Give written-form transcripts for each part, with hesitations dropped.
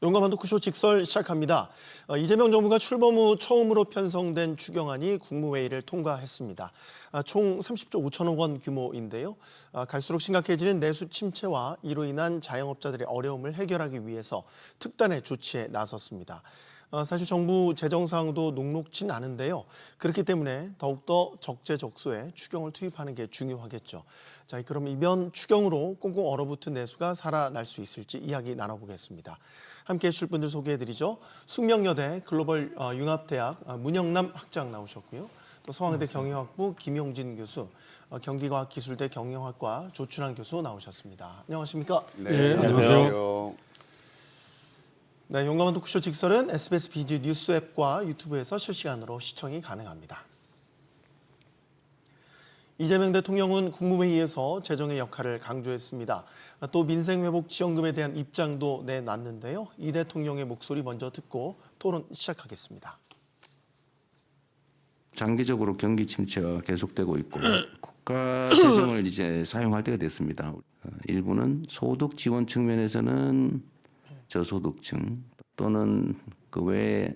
용감한 토크쇼 직설 시작합니다. 이재명 정부가 출범 후 처음으로 편성된 추경안이 국무회의를 통과했습니다. 총 30조 5천억 원 규모인데요. 갈수록 심각해지는 내수 침체와 이로 인한 자영업자들의 어려움을 해결하기 위해서 특단의 조치에 나섰습니다. 사실 정부 재정 상황도 녹록진 않은데요. 그렇기 때문에 더욱더 적재적소에 추경을 투입하는 게 중요하겠죠. 자, 그럼 이번 추경으로 꽁꽁 얼어붙은 내수가 살아날 수 있을지 이야기 나눠보겠습니다. 함께 해주실 분들 소개해드리죠. 숙명여대 글로벌 융합대학 문영남 학장 나오셨고요. 또 서강대 경영학부 김용진 교수, 경기과학기술대 경영학과 조춘환 교수 나오셨습니다. 안녕하십니까? 네, 안녕하세요. 네, 용감한 토크쇼 직설은 SBS 비즈 뉴스 앱과 유튜브에서 실시간으로 시청이 가능합니다. 이재명 대통령은 국무회의에서 재정의 역할을 강조했습니다. 또 민생회복 지원금에 대한 입장도 내놨는데요. 이 대통령의 목소리 먼저 듣고 토론 시작하겠습니다. 장기적으로 경기 침체가 계속되고 있고 국가 재정을 이제 사용할 때가 됐습니다. 일부는 소득 지원 측면에서는 저소득층 또는 그 외에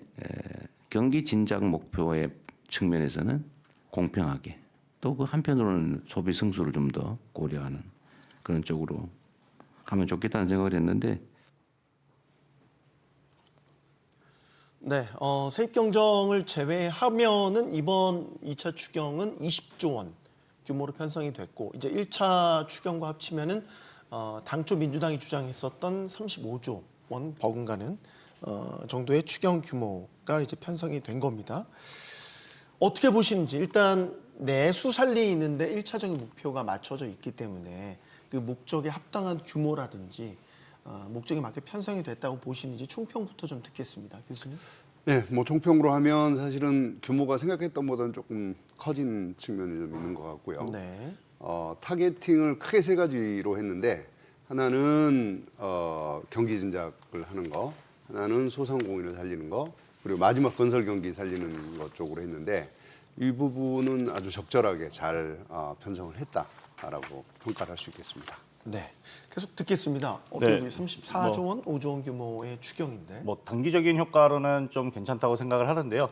경기 진작 목표의 측면에서는 공평하게 또 그 한편으로는 소비 승수를 좀 더 고려하는 그런 쪽으로 하면 좋겠다는 생각을 했는데 네, 세입 경정을 제외하면은 이번 2차 추경은 20조 원 규모로 편성이 됐고 이제 1차 추경과 합치면은 당초 민주당이 주장했었던 35조 원 버금가는 정도의 추경 규모가 이제 편성이 된 겁니다. 어떻게 보시는지 일단 내수 살리는데 1차적인 목표가 맞춰져 있기 때문에 그 목적에 합당한 규모라든지 목적에 맞게 편성이 됐다고 보시는지 총평부터 좀 듣겠습니다. 교수님. 네, 뭐 총평으로 하면 사실은 규모가 생각했던 것보다는 조금 커진 측면이 좀 있는 것 같고요. 네. 타겟팅을 크게 세 가지로 했는데 하나는 경기 진작을 하는 거, 하나는 소상공인을 살리는 거, 그리고 마지막 건설 경기 살리는 것 쪽으로 했는데 이 부분은 아주 적절하게 잘 편성을 했다라고 평가를 할 수 있겠습니다. 네, 계속 듣겠습니다. 어떻게 네. 34조 원, 5조 원 규모의 추경인데. 뭐 단기적인 효과로는 좀 괜찮다고 생각을 하는데요.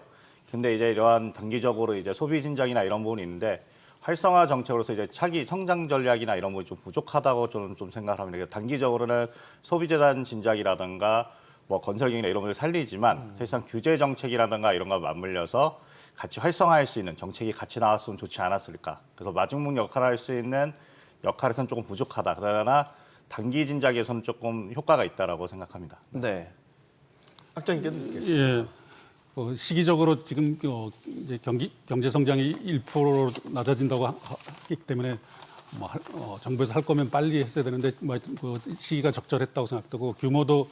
근데 이제 이러한 단기적으로 이제 소비 진작이나 이런 부분이 있는데 활성화 정책으로서 이제 차기 성장 전략이나 이런 부분이 좀 부족하다고 저는 좀 생각을 합니다. 단기적으로는 소비 재단 진작이라든가 뭐 건설 경기나 이런 부분을 살리지만 사실상 규제 정책이라든가 이런 거 맞물려서 같이 활성화할 수 있는 정책이 같이 나왔으면 좋지 않았을까. 그래서 마중물 역할을 할 수 있는 역할에서는 조금 부족하다. 그러나 단기 진작에서는 조금 효과가 있다라고 생각합니다. 네. 학장님께도 듣겠습니다. 예. 시기적으로 지금 이제 경제 성장이 1%로 낮아진다고 하기 때문에 정부에서 할 거면 빨리 했어야 되는데 그 시기가 적절했다고 생각되고 규모도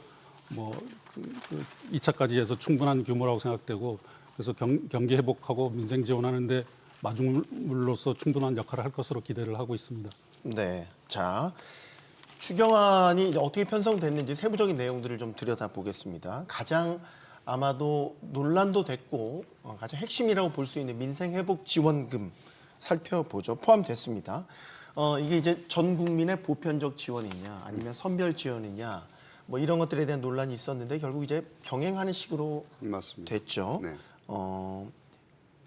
2차까지 해서 충분한 규모라고 생각되고 그래서 경기 회복하고 민생 지원하는데 마중물로서 충분한 역할을 할 것으로 기대를 하고 있습니다. 네. 자, 추경안이 이제 어떻게 편성됐는지 세부적인 내용들을 좀 들여다보겠습니다. 가장 아마도 논란도 됐고 가장 핵심이라고 볼 수 있는 민생회복 지원금 살펴보죠. 포함됐습니다. 이게 이제 전 국민의 보편적 지원이냐 아니면 선별 지원이냐 뭐 이런 것들에 대한 논란이 있었는데 결국 이제 병행하는 식으로 맞습니다. 됐죠. 네.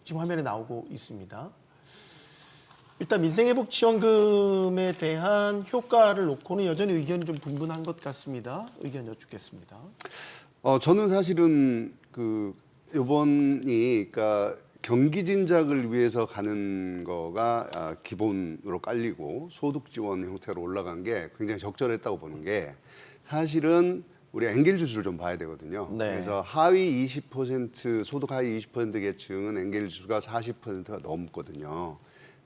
지금 화면에 나오고 있습니다. 일단 민생회복 지원금에 대한 효과를 놓고는 여전히 의견이 좀 분분한 것 같습니다. 의견 여쭙겠습니다. 저는 사실은 이번이 그러니까 경기 진작을 위해서 가는 거가 기본으로 깔리고 소득 지원 형태로 올라간 게 굉장히 적절했다고 보는 게 사실은 우리 엔겔 지수를 좀 봐야 되거든요. 네. 그래서 하위 20% 소득 하위 20% 계층은 엔겔 지수가 40%가 넘거든요.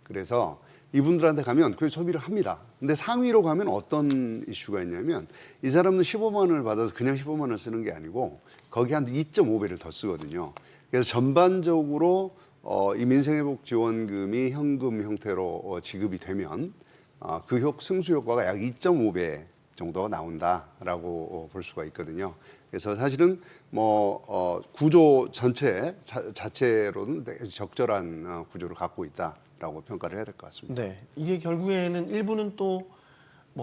그래서 이분들한테 가면 그 소비를 합니다. 근데 상위로 가면 어떤 이슈가 있냐면 이 사람은 15만 원을 받아서 그냥 15만 원을 쓰는 게 아니고 거기 한 2.5배를 더 쓰거든요. 그래서 전반적으로 이 민생회복 지원금이 현금 형태로 지급이 되면 그 승수 효과가 약 2.5배 정도가 나온다라고 볼 수가 있거든요. 그래서 사실은 구조 전체 자체로는 되게 적절한 구조를 갖고 있다라고 평가를 해야 될 것 같습니다. 네, 이게 결국에는 일부는 또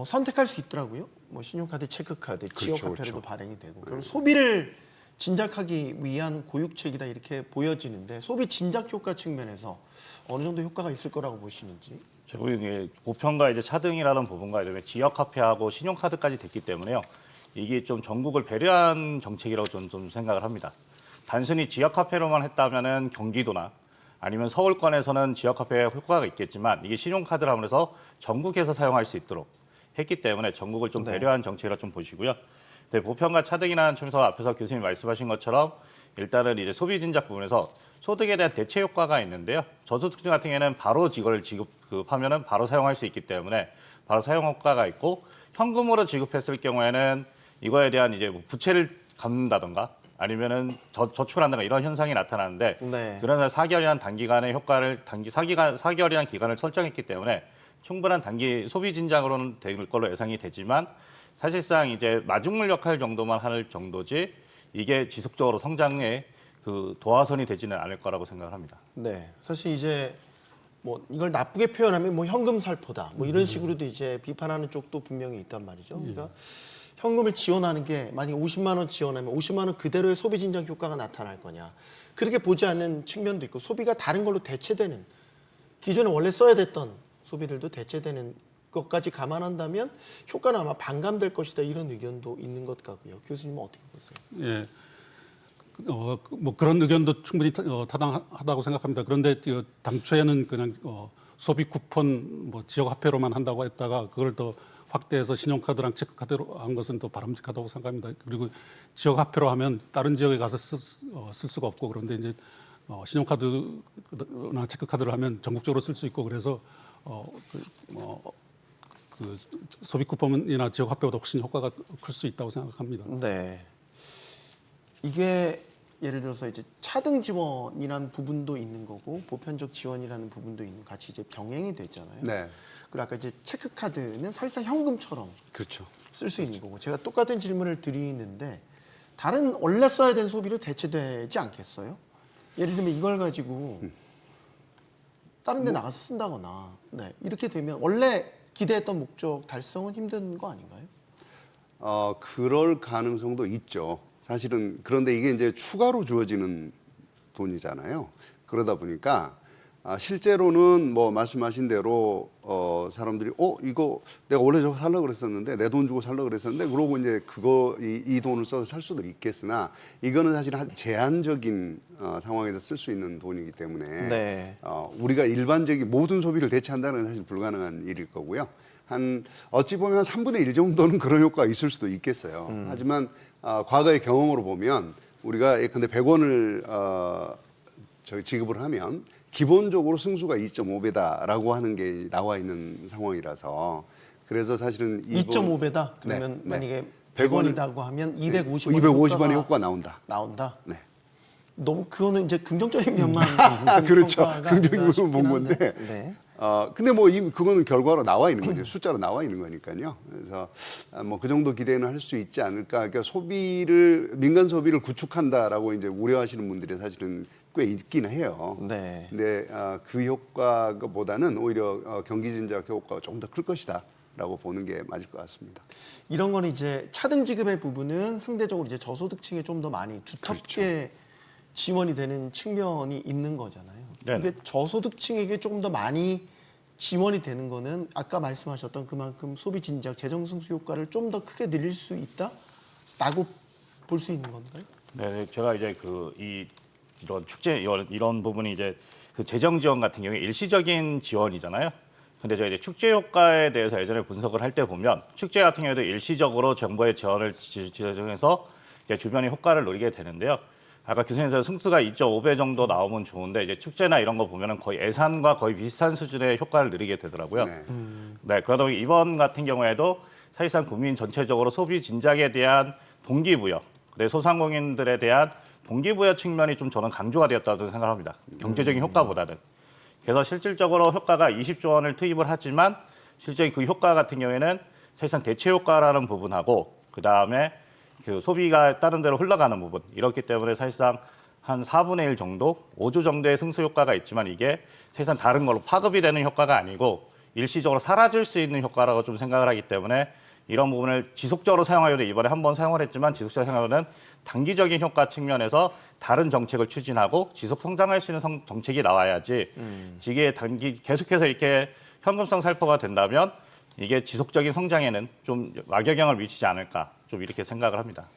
선택할 수 있더라고요. 뭐 신용카드, 체크카드, 그렇죠, 지역화폐로도 그렇죠. 발행이 되고 결국 소비를 진작하기 위한 고육책이다 이렇게 보여지는데 소비 진작 효과 측면에서 어느 정도 효과가 있을 거라고 보시는지. 제가 보기에는 보편과 이제 차등이라는 부분과 이제 지역 화폐하고 신용카드까지 됐기 때문에요. 이게 좀 전국을 배려한 정책이라고 좀 생각을 합니다. 단순히 지역 화폐로만 했다면은 경기도나 아니면 서울권에서는 지역 화폐 효과가 있겠지만 이게 신용카드라고 해서 전국에서 사용할 수 있도록 했기 때문에 전국을 좀 네. 배려한 정책이라 좀 보시고요. 네, 보편과 차등이라는 점에서 앞에서 교수님 말씀하신 것처럼 일단은 이제 소비 진작 부분에서 소득에 대한 대체 효과가 있는데요. 저소득층 같은 경우에는 바로 이걸 지급하면은 바로 사용할 수 있기 때문에 바로 사용 효과가 있고 현금으로 지급했을 경우에는 이거에 대한 이제 뭐 부채를 갚는다던가 아니면은 저축을 한다든가 이런 현상이 나타나는데 네. 그러나 4개월이라는 단기간의 효과를 4개월이라는 기간을 설정했기 때문에 충분한 단기 소비 진작으로는 될 걸로 예상이 되지만 사실상 이제 마중물 역할 정도만 할 정도지 이게 지속적으로 성장에 그 도화선이 되지는 않을 거라고 생각을 합니다. 네, 사실 이제 뭐 이걸 나쁘게 표현하면 뭐 현금 살포다 뭐 이런 식으로도 이제 비판하는 쪽도 분명히 있단 말이죠. 그러니까 현금을 지원하는 게 만약에 50만 원 지원하면 50만 원 그대로의 소비 진작 효과가 나타날 거냐 그렇게 보지 않는 측면도 있고 소비가 다른 걸로 대체되는 기존에 원래 써야 됐던 소비들도 대체되는 것까지 감안한다면 효과는 아마 반감될 것이다 이런 의견도 있는 것 같고요. 교수님은 어떻게 보세요? 예. 뭐 그런 의견도 충분히 타당하다고 생각합니다. 그런데 당초에는 그냥 소비 쿠폰 뭐 지역 화폐로만 한다고 했다가 그걸 더 확대해서 신용카드랑 체크카드로 한 것은 더 바람직하다고 생각합니다. 그리고 지역 화폐로 하면 다른 지역에 가서 쓸 수가 없고 그런데 이제 신용카드나 체크카드를 하면 전국적으로 쓸 수 있고 그래서 그 소비 쿠폰이나 지역 화폐보다 훨씬 효과가 클 수 있다고 생각합니다. 네. 이게 예를 들어서 이제 차등 지원이라는 부분도 있는 거고 보편적 지원이라는 부분도 있는 같이 이제 병행이 되잖아요. 네, 그리고 아까 이제 체크카드는 사실상 현금처럼 그렇죠. 쓸 수 있는 거고 제가 똑같은 질문을 드리는데 다른 원래 써야 되는 소비로 대체되지 않겠어요? 예를 들면 이걸 가지고 다른 데 나가서 쓴다거나 네, 이렇게 되면 원래 기대했던 목적 달성은 힘든 거 아닌가요? 그럴 가능성도 있죠. 사실은 그런데 이게 이제 추가로 주어지는 돈이잖아요. 그러다 보니까 실제로는 뭐 말씀하신 대로 사람들이 이거 내가 원래 저거 살려고 그랬었는데 내 돈 주고 살려고 그랬었는데 그러고 이제 이 돈을 써서 살 수도 있겠으나 이거는 사실 한 제한적인 상황에서 쓸 수 있는 돈이기 때문에 네. 우리가 일반적인 모든 소비를 대체한다는 건 사실 불가능한 일일 거고요. 어찌 보면 한 3분의 1 정도는 그런 효과가 있을 수도 있겠어요. 하지만 과거의 경험으로 보면 우리가 예컨대 100원을 지급을 하면 기본적으로 승수가 2.5배다라고 하는 게 나와 있는 상황이라서 그래서 사실은 2.5배다. 그러면 네. 만약에 100원을 100원이다고 하면 250원 250원의 효과가 나온다. 나온다. 네. 너무 그거는 이제 긍정적인 면만 그렇죠. 평가가 긍정적인 아닌가 부분 본 싶긴 한데. 건데. 네. 근데 뭐 그거는 결과로 나와 있는 거죠. 숫자로 나와 있는 거니까요. 그래서 뭐 그 정도 기대는 할 수 있지 않을까. 그러니까 민간 소비를 구축한다라고 이제 우려하시는 분들이 사실은 꽤 있긴 해요. 네. 근데 그 효과보다는 오히려 경기 진작 효과가 조금 더 클 것이다라고 보는 게 맞을 것 같습니다. 이런 건 이제 차등 지급의 부분은 상대적으로 이제 저소득층에 좀 더 많이 두텁게 지원이 되는 측면이 있는 거잖아요. 네네. 이게 저소득층에게 조금 더 많이 지원이 되는 거는 아까 말씀하셨던 그만큼 소비 진작, 재정 승수 효과를 좀 더 크게 늘릴 수 있다라고 볼 수 있는 건가요? 네, 제가 이제 이런 축제 이런 부분이 이제 그 재정 지원 같은 경우에 일시적인 지원이잖아요. 근데 저희 이제 축제 효과에 대해서 예전에 분석을 할 때 보면 축제 같은 경우에도 일시적으로 정부의 지원을 지정해서 주변의 효과를 노리게 되는데요. 아까 교수님께서 승수가 2.5배 정도 나오면 좋은데 이제 축제나 이런 거 보면은 거의 예산과 거의 비슷한 수준의 효과를 누리게 되더라고요. 네. 네, 그러다 보니 이번 같은 경우에도 사실상 국민 전체적으로 소비 진작에 대한 동기부여, 소상공인들에 대한 동기부여 측면이 좀 저는 강조가 되었다고 생각합니다. 경제적인 효과보다는. 그래서 실질적으로 효과가 20조 원을 투입을 하지만 실제 그 효과 같은 경우에는 사실상 대체 효과라는 부분하고 그 다음에 그 소비가 다른 데로 흘러가는 부분 이렇기 때문에 사실상 한 4분의 1 정도, 5조 정도의 승수 효과가 있지만 이게 사실상 다른 걸로 파급이 되는 효과가 아니고 일시적으로 사라질 수 있는 효과라고 좀 생각을 하기 때문에 이런 부분을 지속적으로 사용하려고 이번에 한번 사용을 했지만 지속적으로 사용하려는 단기적인 효과 측면에서 다른 정책을 추진하고 지속 성장할 수 있는 정책이 나와야지 이게 계속해서 이렇게 현금성 살포가 된다면 이게 지속적인 성장에는 좀 악영향을 미치지 않을까 좀 이렇게 생각을 합니다.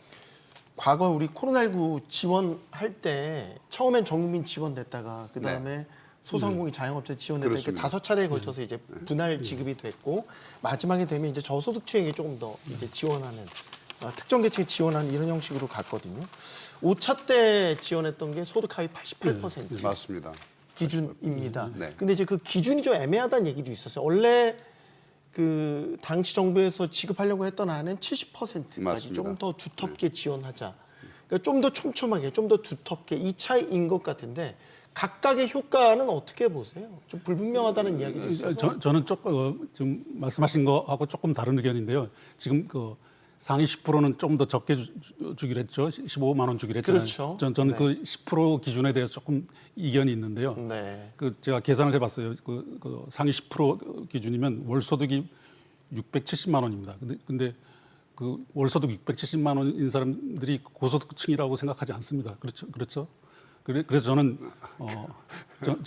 과거 우리 코로나19 지원할 때 처음엔 전국민 지원됐다가 그다음에 소상공인 자영업자 지원됐다 이렇게 그렇습니다. 5차례에 걸쳐서 이제 분할 지급이 됐고 마지막에 되면 이제 저소득층에게 조금 더 이제 지원하는 특정 계층에 지원하는 이런 형식으로 갔거든요. 5차 때 지원했던 게 소득 하위 88% 맞습니다. 기준입니다. 네. 근데 이제 그 기준이 좀 애매하다는 얘기도 있었어요. 원래 그 당시 정부에서 지급하려고 했던 안은 70%까지 맞습니다. 조금 더 두텁게 지원하자. 그러니까 좀 더 촘촘하게, 좀 더 두텁게 이 차이인 것 같은데 각각의 효과는 어떻게 보세요? 좀 불분명하다는 이야기도 있어서. 저는 조금 지금 말씀하신 거하고 조금 다른 의견인데요. 지금 그 상위 10%는 좀 더 적게 주기로 했죠. 15만 원 주기로 했잖아요. 그렇죠. 저는 네. 그 10% 기준에 대해서 조금 이견이 있는데요. 네. 그 제가 계산을 해봤어요. 그 상위 10% 기준이면 월 소득이 670만 원입니다. 근데 그 월 소득 670만 원인 사람들이 고소득층이라고 생각하지 않습니다. 그렇죠? 그래서 저는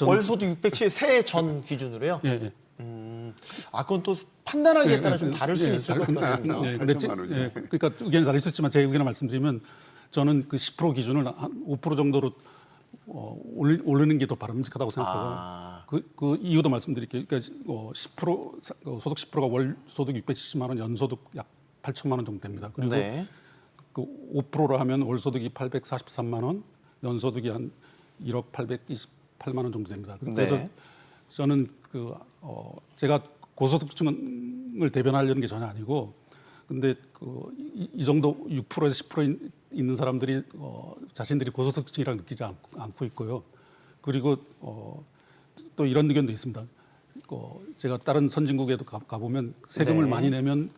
월 소득 607 세해 전 기준으로요. 예. 그건 또 판단하기에 따라 좀 다를 수 있을 것 같습니다. 네, 근데 8천만 원이요. 그러니까 의견이 다를 수 있지만 제 의견을 말씀드리면 저는 그 10% 기준을 한 5% 정도로 올리는 게 더 바람직하다고 생각하고 그 이유도 말씀드릴게요. 그러니까 10% 소득 10%가 월 소득 670만 원, 연 소득 약 8천만 원 정도 됩니다. 그리고 네. 그 5%로 하면 월 소득이 843만 원, 연 소득이 한 1억 828만 원 정도 됩니다. 그래서 네. 저는 제가 고소득층을 대변하려는 게 전혀 아니고, 근데 이 정도 6%에서 10% 있는 사람들이 자신들이 고소득층이라고 느끼지 않고 있고요. 그리고 또 이런 의견도 있습니다. 제가 다른 선진국에도 가보면 세금을 네. 많이 내면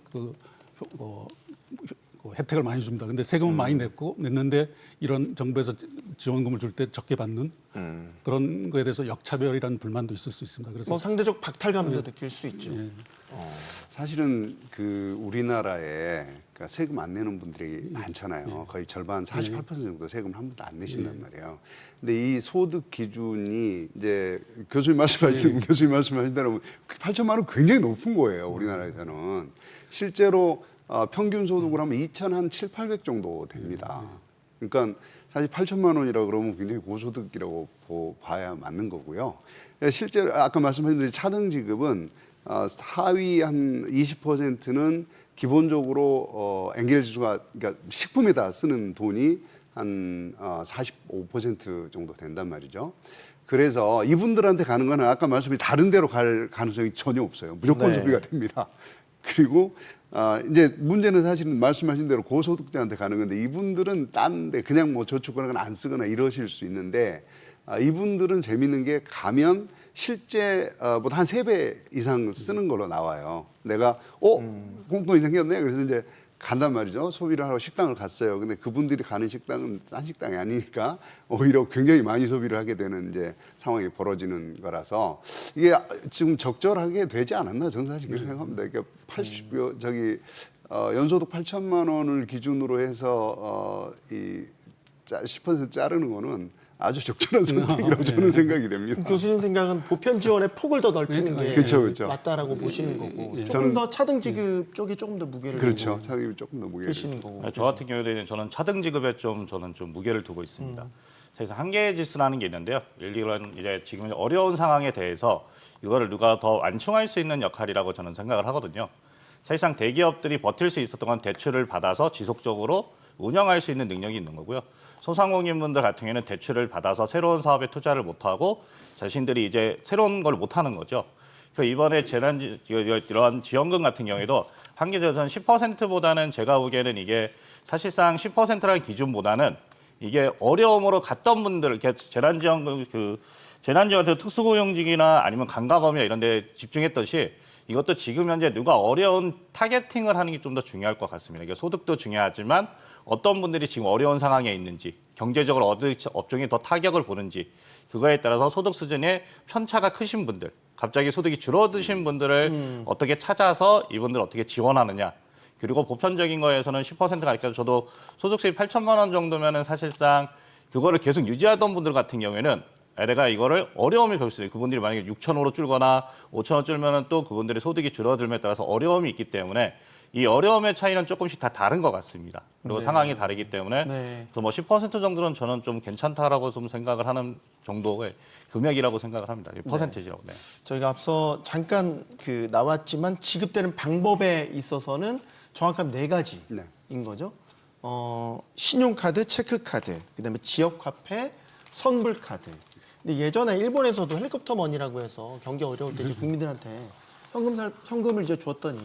혜택을 많이 줍니다. 근데 세금은 많이 냈는데 이런 정부에서 지원금을 줄 때 적게 받는 그런 거에 대해서 역차별이라는 불만도 있을 수 있습니다. 그래서 뭐 상대적 박탈감도 느낄 수 있죠. 사실은 그 우리나라에 그러니까 세금 안 내는 분들이 많잖아요. 예. 거의 절반 48% 정도 세금을 한 번도 안 내신단 말이에요. 근데 이 소득 기준이 이제 교수님 말씀하신 대로 8천만 원 굉장히 높은 거예요. 우리나라에서는 실제로 평균 소득으로 하면 2,700 정도 됩니다. 그러니까 사실 8천만 원이라고 그러면 굉장히 고소득이라고 봐야 맞는 거고요. 실제로 아까 말씀하신 대로 차등 지급은 하위 한 20%는 기본적으로 엔겔 지수가 그러니까 식품에다 쓰는 돈이 한 45% 정도 된단 말이죠. 그래서 이분들한테 가는 거는 아까 말씀이 다른 데로 갈 가능성이 전혀 없어요. 무조건 네. 소비가 됩니다. 그리고 이제 문제는 사실은 말씀하신 대로 고소득자한테 가는 건데 이분들은 딴데 그냥 뭐 저축은행을 안 쓰거나 이러실 수 있는데 이분들은 재밌는 게 가면 실제 보다 한 3배 이상 쓰는 걸로 나와요. 내가 공돈이 생겼네. 그래서 이제 간단 말이죠. 소비를 하러 식당을 갔어요. 근데 그분들이 가는 식당은 싼 식당이 아니니까 오히려 굉장히 많이 소비를 하게 되는 이제 상황이 벌어지는 거라서 이게 지금 적절하게 되지 않았나 저는 사실 그렇게 생각합니다. 그러니까 연소득 8천만 원을 기준으로 해서 이 10% 자르는 거는 아주 적절한 선택이라고 저는 생각이 됩니다. 교수님 생각은 보편 지원의 폭을 더 넓히는 게 그렇죠. 맞다라고 보시는 거고 조금 저는- 더 차등 지급 쪽에 조금 더 무게를 그렇죠. 두고 차등이 조금 더 무게를 계시는 거고. 저 같은 경우에는 저는 차등 지급에 저는 좀 무게를 두고 있습니다. 그래서 한계 지수라는 게 있는데요. 이런 이제 지금 어려운 상황에 대해서 이거를 누가 더 완충할 수 있는 역할이라고 저는 생각을 하거든요. 사실상 대기업들이 버틸 수 있었던 건 대출을 받아서 지속적으로 운영할 수 있는 능력이 있는 거고요. 소상공인분들 같은 경우에는 대출을 받아서 새로운 사업에 투자를 못하고 자신들이 이제 새로운 걸 못하는 거죠. 그래서 이번에 이러한 지원금 같은 경우에도 한계제도는 10%보다는 제가 보기에는 이게 사실상 10%라는 기준보다는 이게 어려움으로 갔던 분들, 이렇게 재난지원금 재난지원금 특수고용직이나 아니면 강가범위나 이런 데 집중했듯이 이것도 지금 현재 누가 어려운 타겟팅을 하는 게 좀 더 중요할 것 같습니다. 이게 소득도 중요하지만 어떤 분들이 지금 어려운 상황에 있는지, 경제적으로 어느 업종이 더 타격을 보는지, 그거에 따라서 소득 수준의 편차가 크신 분들, 갑자기 소득이 줄어드신 분들을 어떻게 찾아서 이분들을 어떻게 지원하느냐, 그리고 보편적인 거에서는 10%가 아니까 저도 소득 수입 8천만 원 정도면은 사실상 그거를 계속 유지하던 분들 같은 경우에는 내가 이거를 어려움이 볼 수 있어요. 그분들이 만약에 6,500원 줄거나 5,000원 줄면은 또 그분들의 소득이 줄어들m에 따라서 어려움이 있기 때문에 이 어려움의 차이는 조금씩 다 다른 것 같습니다. 그리고 상황이 다르기 때문에 네. 그래서 뭐 10% 정도는 저는 좀 괜찮다라고 좀 생각을 하는 정도의 금액이라고 생각을 합니다. 퍼센테이지라고. 네. 저희가 앞서 잠깐 나왔지만 지급되는 방법에 있어서는 정확하게 네 가지인 네. 거죠. 신용카드, 체크카드, 그다음에 지역화폐, 선불카드. 근데 예전에 일본에서도 헬리콥터 머니라고 해서 경기 어려울 때 이제 국민들한테 현금을 이제 줬더니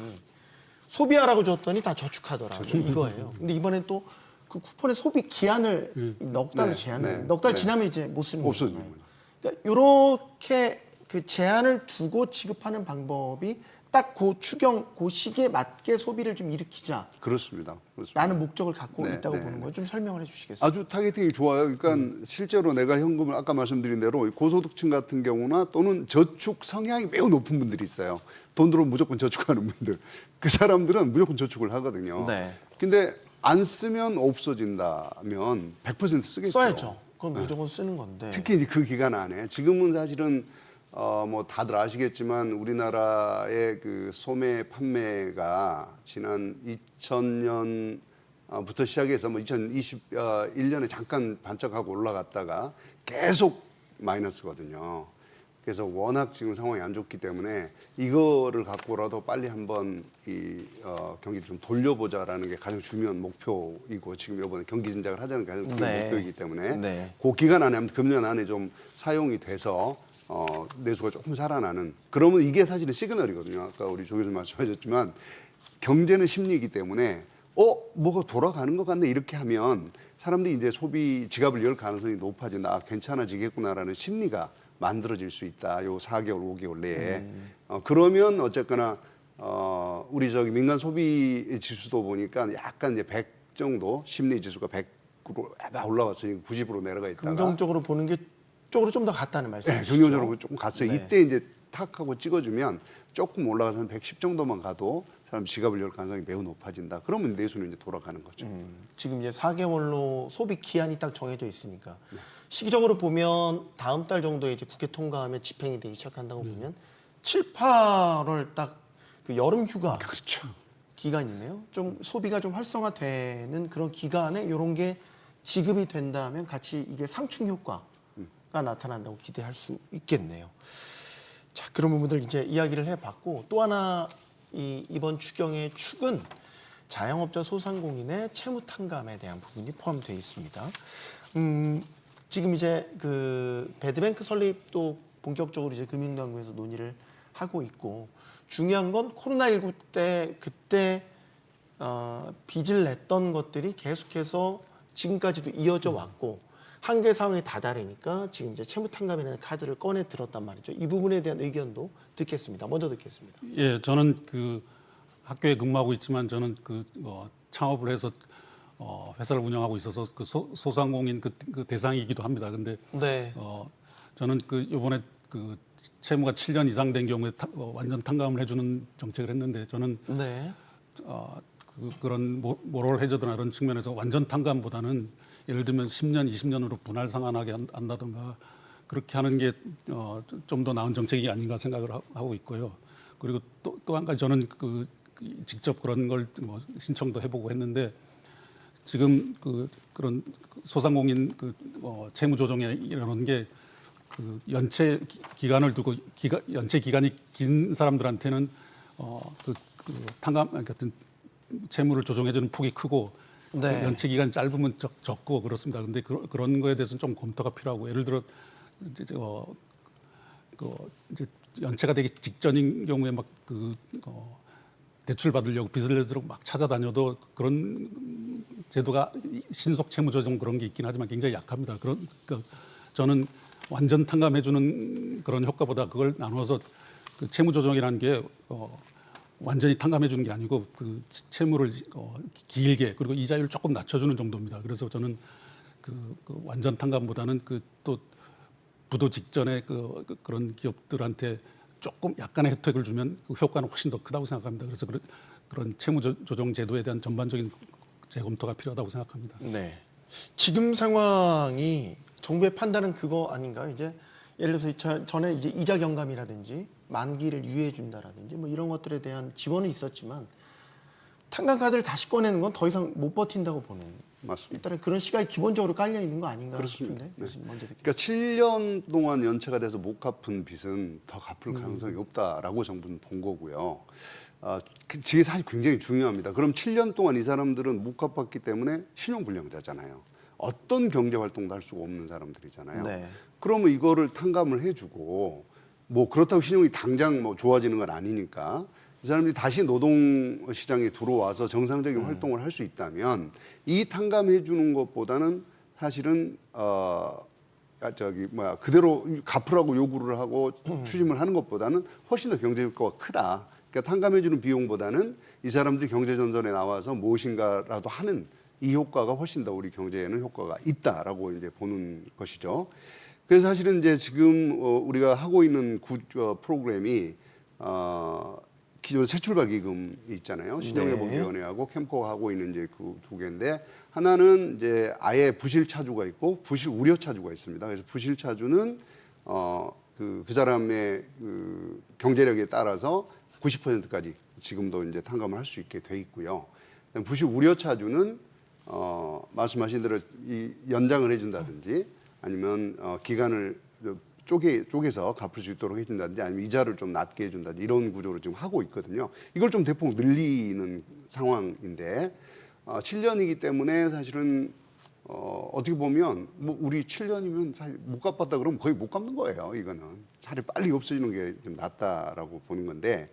소비하라고 줬더니 다 저축하더라고요. 이거예요. 근데 이번엔 또 그 쿠폰의 소비 기한을 넉 달로 제한을 넉 달 지나면 이제 못 쓰는 없어지는 거잖아요. 거죠. 그러니까 이렇게 그 제한을 두고 지급하는 방법이 딱 그 그 시기에 맞게 소비를 좀 일으키자라는 그렇습니다. 그렇습니다. 목적을 갖고 네, 있다고 네, 보는 네. 거예요. 좀 설명을 해주시겠어요? 아주 타겟팅이 좋아요. 그러니까 실제로 내가 현금을 아까 말씀드린 대로 고소득층 같은 경우나 또는 저축 성향이 매우 높은 분들이 있어요. 돈 들어오면 무조건 저축하는 분들. 그 사람들은 무조건 저축을 하거든요. 네. 근데 안 쓰면 없어진다면 100% 쓰겠죠. 써야죠. 그건 무조건 쓰는 건데. 특히 이제 그 기간 안에 지금은 사실은 뭐 다들 아시겠지만 우리나라의 그 소매 판매가 지난 2000년부터 시작해서 뭐 2021년에 잠깐 반짝하고 올라갔다가 계속 마이너스거든요. 그래서 워낙 지금 상황이 안 좋기 때문에 이거를 갖고라도 빨리 한번 이 경기를 좀 돌려보자라는 게 가장 중요한 목표이고 지금 이번에 경기 진작을 하자는 게 가장 중요한 네. 목표이기 때문에 네. 그 기간 안에 금년 안에 좀 사용이 돼서 내수가 조금 살아나는 그러면 이게 사실은 시그널이거든요. 아까 우리 조 교수님 말씀하셨지만 경제는 심리이기 때문에 뭐가 돌아가는 것 같네 이렇게 하면 사람들이 이제 소비 지갑을 열 가능성이 높아진다. 괜찮아지겠구나라는 심리가 만들어질 수 있다. 요 4개월, 5개월 내에. 그러면 어쨌거나 우리 저기 민간 소비 지수도 보니까 약간 이제 100 정도 심리 지수가 100으로 올라왔으니 90으로 내려가 있다가 긍정적으로 보는 게 쪽으로 좀 더 갔다는 네, 말씀이시죠? 긍정적으로 조금 갔어요. 네. 이때 이제 탁 하고 찍어주면 조금 올라가서 한 110 정도만 가도 사람 지갑을 열 가능성이 매우 높아진다. 그러면 내수는 이제 돌아가는 거죠. 지금 이제 4개월로 소비 기한이 딱 정해져 있으니까 시기적으로 보면 다음 달 정도에 이제 국회 통과하면 집행이 되기 시작한다고 보면 7, 8월 딱 그 여름 휴가 그렇죠. 기간이네요. 좀 소비가 좀 활성화되는 그런 기간에 이런 게 지급이 된다면 같이 이게 상충 효과가 나타난다고 기대할 수 있겠네요. 자, 그런 부분들 이제 이야기를 해봤고 또 하나 이번 추경의 축은 자영업자 소상공인의 채무 탕감에 대한 부분이 포함되어 있습니다. 지금 이제 그 배드뱅크 설립도 본격적으로 이제 금융당국에서 논의를 하고 있고 중요한 건 코로나19 때 그때 빚을 냈던 것들이 계속해서 지금까지도 이어져 왔고 한계 상황이 다다르니까 지금 이제 채무 탕감에 대한 카드를 꺼내 들었단 말이죠. 이 부분에 대한 의견도 듣겠습니다. 먼저 듣겠습니다. 예, 저는 그 학교에 근무하고 있지만 저는 그 창업을 해서 회사를 운영하고 있어서 그 소상공인 그 대상이기도 합니다. 근데 네. 저는 그 이번에 그 채무가 7년 이상 된 경우에 완전 탕감을 해주는 정책을 했는데 저는 네. 그런 모럴 해저드나 이런 측면에서 완전 탕감보다는 예를 들면 10년, 20년으로 분할 상환하게 한다든가 그렇게 하는 게 좀 더 나은 정책이 아닌가 생각을 하고 있고요. 그리고 또 한 가지 저는 그 직접 그런 걸 뭐 신청도 해보고 했는데 지금 그런 소상공인 채무 조정에 이런 게 그 연체 기간을 두고 연체 기간이 긴 사람들한테는 탕감 같은 채무를 조정해주는 폭이 크고 네. 연체 기간 짧으면 적고 그렇습니다. 그런데 그런 거에 대해서는 좀 검토가 필요하고 예를 들어 이제 연체가 되기 직전인 경우에 막 대출 받으려고 빚을 내도록 막 찾아다녀도 그런 제도가 신속 채무 조정 그런 게 있긴 하지만 굉장히 약합니다. 그러니까 저는 완전 탕감해주는 그런 효과보다 그걸 나눠서 그 채무 조정이라는 게 완전히 탕감해 주는 게 아니고 그 채무를 길게 그리고 이자율 조금 낮춰주는 정도입니다. 그래서 저는 그 완전 탕감보다는 그 또 부도 직전에 그런 기업들한테 조금 약간의 혜택을 주면 그 효과는 훨씬 더 크다고 생각합니다. 그래서 그런 채무 조정 제도에 대한 전반적인 재검토가 필요하다고 생각합니다. 네. 지금 상황이 정부의 판단은 그거 아닌가요? 이제 예를 들어서 전에 이제 이자 경감이라든지 만기를 유예해 준다라든지 뭐 이런 것들에 대한 지원은 있었지만 탄감 카드를 다시 꺼내는 건 더 이상 못 버틴다고 보는. 맞습니다. 일단은 그런 시각이 기본적으로 깔려 있는 거 아닌가 그렇습니다. 싶은데. 네. 먼저 듣겠습니다. 그러니까 7년 동안 연체가 돼서 못 갚은 빚은 더 갚을 가능성이 없다라고 정부는 본 거고요. 그게 사실 굉장히 중요합니다. 그럼 7년 동안 이 사람들은 못 갚았기 때문에 신용불량자잖아요. 어떤 경제 활동도 할 수가 없는 사람들이잖아요. 네. 그러면 이거를 탕감을 해주고 뭐 그렇다고 신용이 당장 뭐 좋아지는 건 아니니까 이 사람들이 다시 노동 시장에 들어와서 정상적인 활동을 할 수 있다면 이 탕감해 주는 것보다는 사실은 그대로 갚으라고 요구를 하고 추심을 하는 것보다는 훨씬 더 경제 효과가 크다. 그러니까 탕감해 주는 비용보다는 이 사람들이 경제 전선에 나와서 무엇인가라도 하는 이 효과가 훨씬 더 우리 경제에는 효과가 있다라고 이제 보는 것이죠. 그래서 사실은 이제 지금 우리가 하고 있는 프로그램이 기존 새출발 기금이 있잖아요. 신용회복위원회하고 캠코가 하고 있는 이제 그 두 개인데 하나는 이제 아예 부실 차주가 있고 부실 우려 차주가 있습니다. 그래서 부실 차주는 그 사람의 그 경제력에 따라서 90%까지 지금도 이제 탕감을 할 수 있게 돼 있고요. 부실 우려 차주는 말씀하신 대로 이 연장을 해준다든지 아니면 기간을 쪼개서 갚을 수 있도록 해준다든지 아니면 이자를 좀 낮게 해준다든지 이런 구조로 지금 하고 있거든요. 이걸 좀 대폭 늘리는 상황인데 7년이기 때문에 사실은 어떻게 보면 뭐 우리 7년이면 사실 못 갚았다 그러면 거의 못 갚는 거예요. 이거는 차라리 빨리 없어지는 게 좀 낫다라고 보는 건데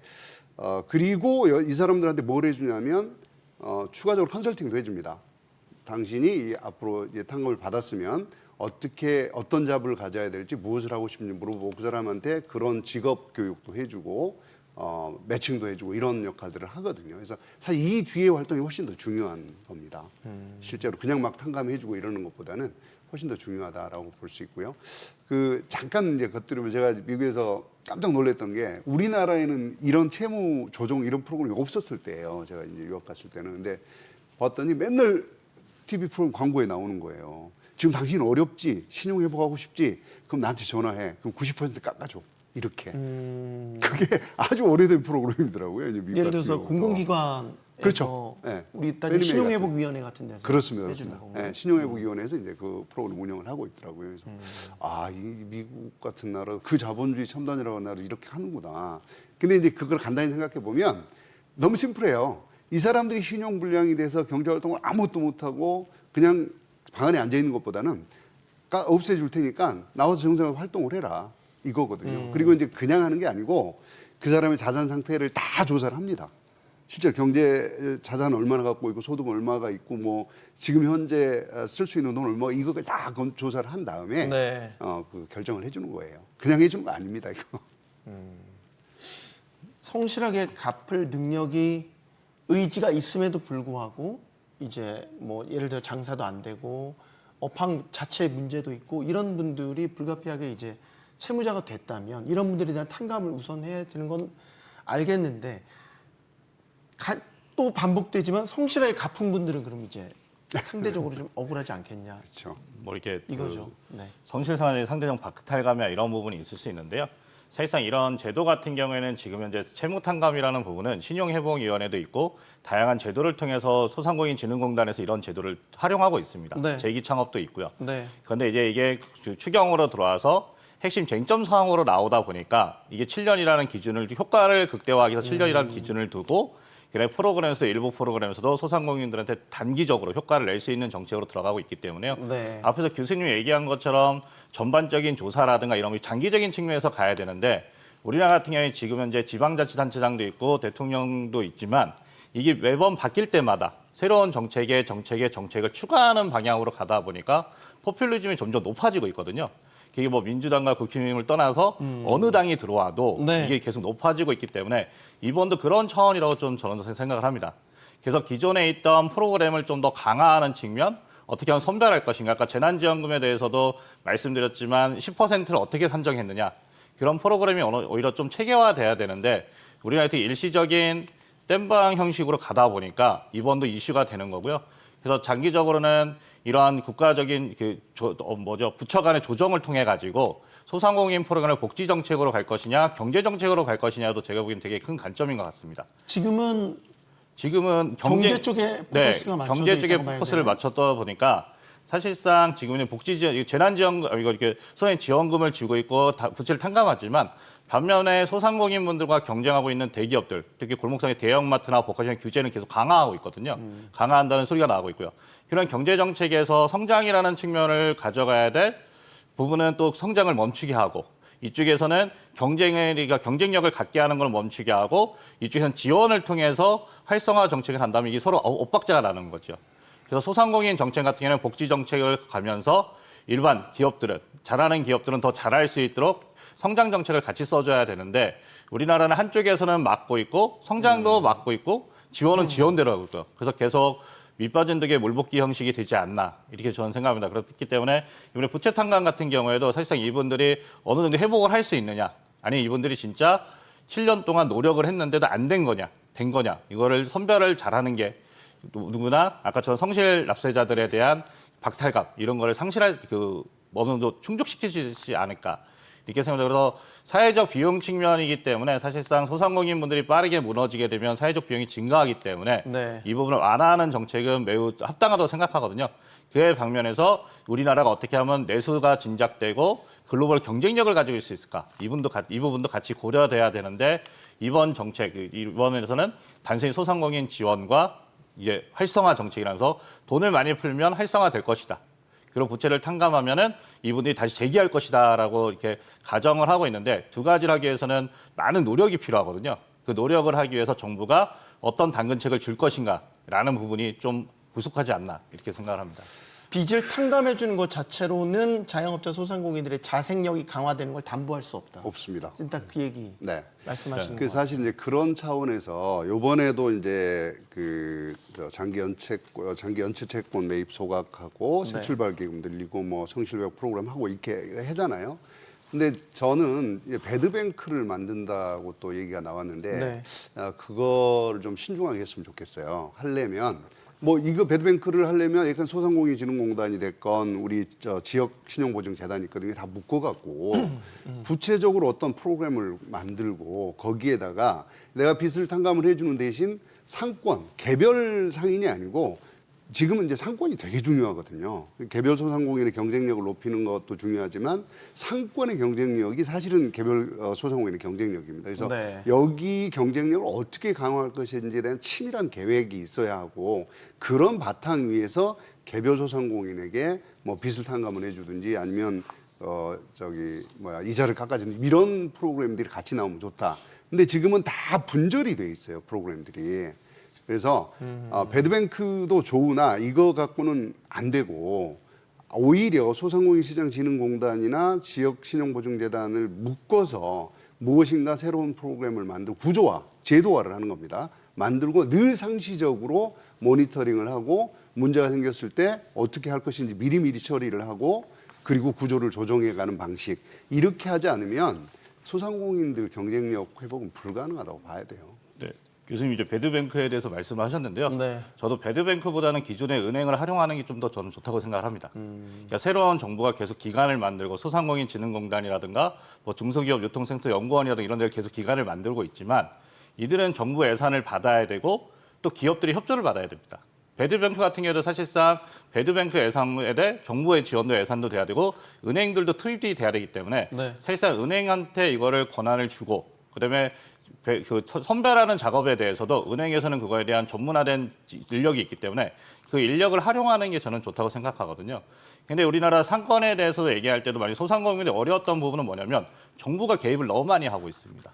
그리고 이 사람들한테 뭘 해주냐면 추가적으로 컨설팅도 해줍니다. 당신이 앞으로 이제 탕감을 받았으면 어떤 잡을 가져야 될지 무엇을 하고 싶은지 물어보고 그 사람한테 그런 직업 교육도 해주고 매칭도 해주고 이런 역할들을 하거든요. 그래서 사실 이 뒤에 활동이 훨씬 더 중요한 겁니다. 실제로 그냥 막 탕감해주고 이러는 것보다는 훨씬 더 중요하다라고 볼 수 있고요. 그 잠깐 이제 겉들이면 제가 미국에서 깜짝 놀랐던 게 우리나라에는 이런 채무 조정 이런 프로그램이 없었을 때예요. 제가 이제 유학 갔을 때는 근데 봤더니 맨날 TV 프로그램 광고에 나오는 거예요. 지금 당신 어렵지? 신용 회복하고 싶지? 그럼 나한테 전화해. 그럼 90% 깎아줘. 이렇게. 그게 아주 오래된 프로그램이더라고요. 미국 예를 들어서 같은 경우도. 공공기관 그렇죠. 네. 우리 따지면 신용회복위원회 같은 데서 그렇습니다. 해주는 그렇습니다. 건가요? 네, 신용회복위원회에서 이제 그 프로그램 운영을 하고 있더라고요. 그래서 이 미국 같은 나라 그 자본주의 첨단이라고 나라 이렇게 하는구나. 근데 이제 그걸 간단히 생각해 보면 너무 심플해요. 이 사람들이 신용불량이 돼서 경제활동을 아무것도 못하고 그냥 방 안에 앉아 있는 것보다는 없애줄 테니까 나와서 정상적으로 활동을 해라 이거거든요. 그리고 이제 그냥 하는 게 아니고 그 사람의 자산 상태를 다 조사를 합니다. 실제 경제 자산 얼마나 갖고 있고 소득 얼마가 있고 뭐 지금 현재 쓸 수 있는 돈 얼마 이거까지 다 조사를 한 다음에 네. 그 결정을 해주는 거예요. 그냥 해주는 거 아닙니다 이거. 성실하게 갚을 능력이 의지가 있음에도 불구하고 이제 뭐 예를 들어 장사도 안 되고 업황 자체에 문제도 있고 이런 분들이 불가피하게 이제 채무자가 됐다면 이런 분들에 대한 탕감을 우선 해야 되는 건 알겠는데 또 반복되지만 성실하게 갚은 분들은 그럼 이제 상대적으로 좀 억울하지 않겠냐 그렇죠. 뭐 이렇게 이거죠. 네. 성실성의 상대적 박탈감이나 이런 부분이 있을 수 있는데요. 사실상 이런 제도 같은 경우에는 지금 현재 채무탕감이라는 부분은 신용회복위원회도 있고 다양한 제도를 통해서 소상공인진흥공단에서 이런 제도를 활용하고 있습니다. 네. 재기창업도 있고요. 네. 그런데 이제 이게 추경으로 들어와서 핵심 쟁점 사항으로 나오다 보니까 이게 7년이라는 기준을 효과를 극대화하기 위해서 7년이라는 기준을 두고 그래 프로그램에서도 일부 프로그램에서도 소상공인들한테 단기적으로 효과를 낼 수 있는 정책으로 들어가고 있기 때문에요. 네. 앞에서 교수님이 얘기한 것처럼 전반적인 조사라든가 이런 게 장기적인 측면에서 가야 되는데 우리나라 같은 경우에 지금 현재 지방자치단체장도 있고 대통령도 있지만 이게 매번 바뀔 때마다 새로운 정책을 추가하는 방향으로 가다 보니까 포퓰리즘이 점점 높아지고 있거든요. 이게 뭐 민주당과 국힘을 떠나서 어느 당이 들어와도 네. 이게 계속 높아지고 있기 때문에 이번도 그런 차원이라고 좀 저는 생각을 합니다. 그래서 기존에 있던 프로그램을 좀 더 강화하는 측면, 어떻게 하면 선별할 것인가. 아까 재난지원금에 대해서도 말씀드렸지만 10%를 어떻게 산정했느냐. 그런 프로그램이 오히려 좀 체계화돼야 되는데 우리가 일시적인 땜방 형식으로 가다 보니까 이번도 이슈가 되는 거고요. 그래서 장기적으로는 이러한 국가적인 부처 간의 조정을 통해 가지고 소상공인 프로그램을 복지 정책으로 갈 것이냐, 경제 정책으로 갈 것이냐도 제가 보기엔 되게 큰 관점인 것 같습니다. 지금은 경제 쪽에 포커스가 맞춰져 경제 쪽에 있다고 봐야 포커스를 되나요? 맞췄다 보니까 사실상 지금은 복지 지원, 재난지원금, 이거 이렇게 소상공인 지원금을 주고 있고 부채를 탕감하지만 반면에 소상공인분들과 경쟁하고 있는 대기업들, 특히 골목상의 대형마트나 복합시장 규제는 계속 강화하고 있거든요. 강화한다는 소리가 나오고 있고요. 그런 경제 정책에서 성장이라는 측면을 가져가야 될 부분은 또 성장을 멈추게 하고 이쪽에서는 경쟁력을 갖게 하는 걸 멈추게 하고 이쪽에서는 지원을 통해서 활성화 정책을 한다면 이게 서로 엇박자가 나는 거죠. 그래서 소상공인 정책 같은 경우는 복지 정책을 가면서 일반 기업들은 잘하는 기업들은 더 잘할 수 있도록 성장 정책을 같이 써줘야 되는데 우리나라는 한쪽에서는 막고 있고 성장도 막고 있고 지원은 지원대로 하고 있고요. 그래서 계속 밑빠진 덕에 물볶이 형식이 되지 않나 이렇게 저는 생각합니다. 그렇기 때문에 이번에 부채 탕감 같은 경우에도 사실상 이분들이 어느 정도 회복을 할 수 있느냐 아니면 이분들이 진짜 7년 동안 노력을 했는데도 안 된 거냐 된 거냐 이거를 선별을 잘하는 게 누구나 아까처럼 성실 납세자들에 대한 박탈감 이런 거를 상실할 어느 정도 충족시키지 않을까 이렇게 생각합니다. 그래서 사회적 비용 측면이기 때문에 사실상 소상공인 분들이 빠르게 무너지게 되면 사회적 비용이 증가하기 때문에 네. 이 부분을 완화하는 정책은 매우 합당하다고 생각하거든요. 그의 방면에서 우리나라가 어떻게 하면 내수가 진작되고 글로벌 경쟁력을 가지고 있을 수 있을까? 이 부분도 같이 고려돼야 되는데 이번 정책, 이번에서는 단순히 소상공인 지원과 이게 활성화 정책이라서 돈을 많이 풀면 활성화 될 것이다. 그리고 부채를 탕감하면은 이분들이 다시 재기할 것이다라고 이렇게 가정을 하고 있는데 두 가지를 하기 위해서는 많은 노력이 필요하거든요. 그 노력을 하기 위해서 정부가 어떤 당근책을 줄 것인가라는 부분이 좀 부족하지 않나 이렇게 생각을 합니다. 빚을 탕감해 주는 것 자체로는 자영업자 소상공인들의 자생력이 강화되는 걸 담보할 수 없다. 없습니다. 일단 그 얘기 네. 말씀하시는 그 거. 사실 이제 그런 차원에서 요번에도 이제 장기 연체 채권 매입 소각하고 네. 실출발 기금 늘리고 뭐 성실회복 프로그램 하고 이렇게 하잖아요. 근데 저는 이제 배드뱅크를 만든다고 또 얘기가 나왔는데 네. 그거를 좀 신중하게 했으면 좋겠어요. 하려면 뭐 이거 배드뱅크를 하려면 약간 소상공인진흥공단이 됐건 우리 지역 신용보증재단이 있거든요. 다 묶어갖고 구체적으로 어떤 프로그램을 만들고 거기에다가 내가 빚을 탕감을 해주는 대신 상권, 개별 상인이 아니고 지금은 이제 상권이 되게 중요하거든요. 개별 소상공인의 경쟁력을 높이는 것도 중요하지만 상권의 경쟁력이 사실은 개별 소상공인의 경쟁력입니다. 그래서 네. 여기 경쟁력을 어떻게 강화할 것인지에 대한 치밀한 계획이 있어야 하고 그런 바탕 위에서 개별 소상공인에게 뭐 빚을 탕감을 해주든지 아니면 이자를 깎아주는 이런 프로그램들이 같이 나오면 좋다. 근데 지금은 다 분절이 돼 있어요, 프로그램들이. 그래서 배드뱅크도 좋으나 이거 갖고는 안 되고 오히려 소상공인시장진흥공단이나 지역신용보증재단을 묶어서 무엇인가 새로운 프로그램을 만들고 구조화, 제도화를 하는 겁니다. 만들고 늘 상시적으로 모니터링을 하고 문제가 생겼을 때 어떻게 할 것인지 미리미리 처리를 하고 그리고 구조를 조정해가는 방식. 이렇게 하지 않으면 소상공인들 경쟁력 회복은 불가능하다고 봐야 돼요. 네. 교수님 이제 배드뱅크에 대해서 말씀하셨는데요. 네. 저도 배드뱅크보다는 기존의 은행을 활용하는 게 좀 더 저는 좋다고 생각을 합니다. 그러니까 새로운 정부가 계속 기관을 만들고 소상공인진흥공단이라든가 뭐 중소기업 유통센터 연구원이라든가 이런 데를 계속 기관을 만들고 있지만 이들은 정부 예산을 받아야 되고 또 기업들이 협조를 받아야 됩니다. 배드뱅크 같은 경우도 사실상 배드뱅크 예산에 대해 정부의 지원도 예산도 돼야 되고 은행들도 투입이 돼야 되기 때문에 네. 사실상 은행한테 이거를 권한을 주고 그다음에 선별하는 작업에 대해서도 은행에서는 그거에 대한 전문화된 인력이 있기 때문에 그 인력을 활용하는 게 저는 좋다고 생각하거든요. 근데 우리나라 상권에 대해서 얘기할 때도 많이 소상공인이 어려웠던 부분은 뭐냐면 정부가 개입을 너무 많이 하고 있습니다.